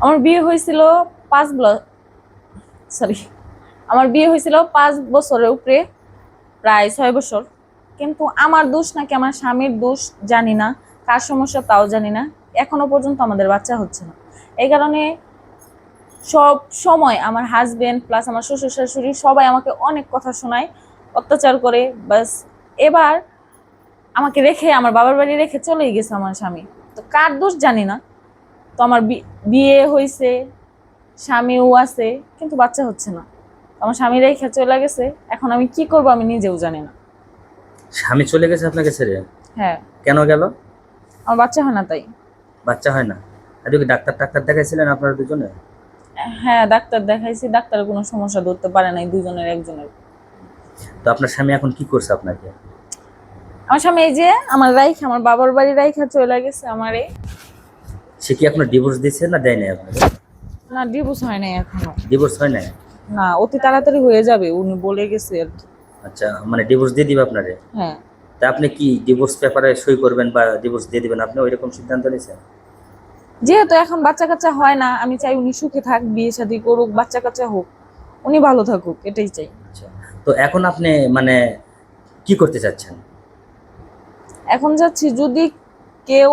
আমার বিয়ে হয়েছিল সরি, আমার বিয়ে হয়েছিল 5 বছরের উপরে, প্রায় 6 বছর। কিন্তু আমার দোষ নাকি আমার স্বামীর দোষ জানি না, কার সমস্যা তাও জানি না, এখনো পর্যন্ত আমাদের বাচ্চা হচ্ছে না। এই কারণে সব সময় আমার হাজবেন্ড প্লাস আমার শ্বশুর শাশুড়ি সবাই আমাকে অনেক কথা শোনায়, অত্যাচার করে। বাস এবার আমাকে রেখে আমার বাবার বাড়ি রেখে চলেই গেছে আমার স্বামী। তো কার দোষ জানি না। তো আমার বিয়ে হয়েছে, স্বামীও আছে, কিন্তু বাচ্চা হচ্ছে না। আমার স্বামী রেখে চলে গেছে, এখন আমি কি করবো আমি নিজেও জানি না। স্বামী চলে গেছে আপনাকে ছেড়ে? হ্যাঁ, কেন গেল? আমার বাচ্চা হয় না তাই। বাচ্চা হয় না? আর কি ডাক্তার টাক্তার দেখাইছিলেন আপনারা দুজনে? হ্যাঁ, ডাক্তার দেখাইছি, ডাক্তারের কোনো সমস্যা ধরতে পারে নাই দুজনের একজনের। তো আপনার স্বামী এখন কি করছে আপনাকে? আমার স্বামী এই যে আমার বাবার বাড়ি রাইখা চলে গেছে আমারে। সে কি আপনার ডিভোর্স দিয়েছে না দেয় নাই আপনাকে? না, ডিভোর্স হয় নাই এখনো। ডিভোর্স হয় নাই? না, অতি তাড়াতাড়ি হয়ে যাবে উনি বলে গেছে আর কি। আচ্ছা, মানে ডিভোর্স দিয়ে দিবে আপনারে? হ্যাঁ, তা আপনি কি ডিভোর্স পেপারে সই করবেন বা ডিভোর্স দিয়ে দিবেন, আপনি ওইরকম সিদ্ধান্ত নিয়েছেন? যেহেতু এখন বাচ্চা কাচ্চা হয় না, আমি চাই উনি সুখে থাক, বিয়ে শাদী করুক, বাচ্চা কাচ্চা হোক, উনি ভালো থাকুক, এটাই চাই। আচ্ছা, তো এখন আপনি মানে কি করতে চাচ্ছেন? এখন যাচ্ছি, যদি কেউ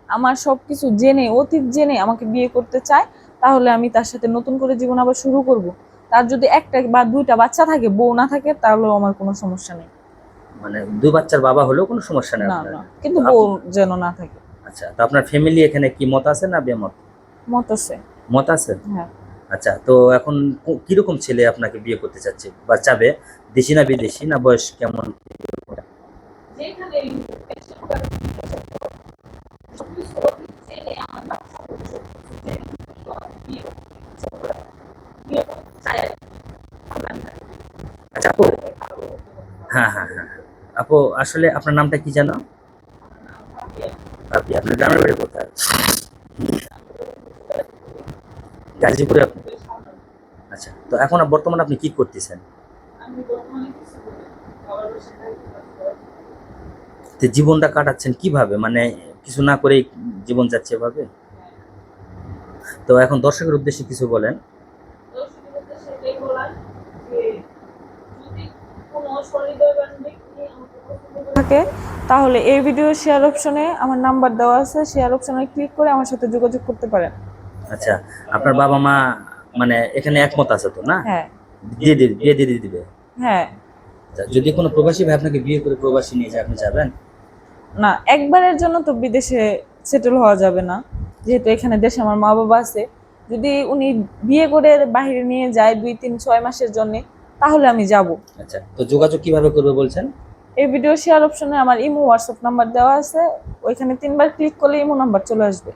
আমার সবকিছু জেনে, অতীত জেনে আমাকে বিয়ে করতে চায়, তাহলে আমি তার সাথে নতুন করে জীবন আবার শুরু করব। তার যদি একটা বা দুইটা বাচ্চা থাকে, বউ না থাকে, তাহলেও আমার কোনো সমস্যা নেই। মানে দুই বাচ্চার বাবা হলেও কোনো সমস্যা নেই না আপনার? না, কিন্তু তো বউ যেন না থাকে। আচ্ছা, তো আপনার ফ্যামিলি এখানে কি মত আছে না বেমত? মত আছে। মত আছে? হ্যাঁ, আচ্ছা, তো এখন কিরকম ছেলে আপনাকে বিয়ে করতে চাচ্ছে বা চাবে? দেশি না বিদেশি, না বয়স কেমন? আচ্ছা আপু, হ্যাঁ হ্যাঁ হ্যাঁ হ্যাঁ। আপু, আসলে আপনার নামটা কি জানো? আপনি আপনার গ্রামের বাড়ি কোথায়? গাজীপুরে আপনি? আচ্ছা, তো এখন বর্তমানে আপনি কি করতেছেন? তো জীবনটা কাটাচ্ছেন কিভাবে, মানে কিছু না করেই জীবন যাচ্ছে এভাবে? তো এখন দর্শকের উদ্দেশ্যে কিছু বলেন। থাকে, তাহলে এই ভিডিও শেয়ার অপশনে আমার নাম্বার দেওয়া আছে, শেয়ার অপশনে ক্লিক করে আমার সাথে যোগাযোগ করতে পারেন। আচ্ছা, আপনার বাবা মা মানে এখানে একমত আছে তো না? হ্যাঁ। বিয়ে দিয়ে দিবে? হ্যাঁ। আচ্ছা, যদি কোনো প্রবাসী ভাই আপনাকে বিয়ে করে প্রবাসী নিয়ে যায়, আপনি যাবেন? না, একবারের জন্য তো বিদেশে সেটেল হওয়া যাবে না, যেহেতু এখানে দেশে আমার মা বাবা আছে। যদি উনি বিয়ে করে বাইরে নিয়ে যায় 2, 3, 6 মাসের জন্য, তাহলে আমি যাব। আচ্ছা, তো যোগাযোগ কিভাবে করবে বলছেন? এই ভিডিও শেয়ার অপশনে আমার ইমো হোয়াটসঅ্যাপ নাম্বার দেওয়া আছে, ওইখানে 3বার ক্লিক করলে ইমো নাম্বার চলে আসবে।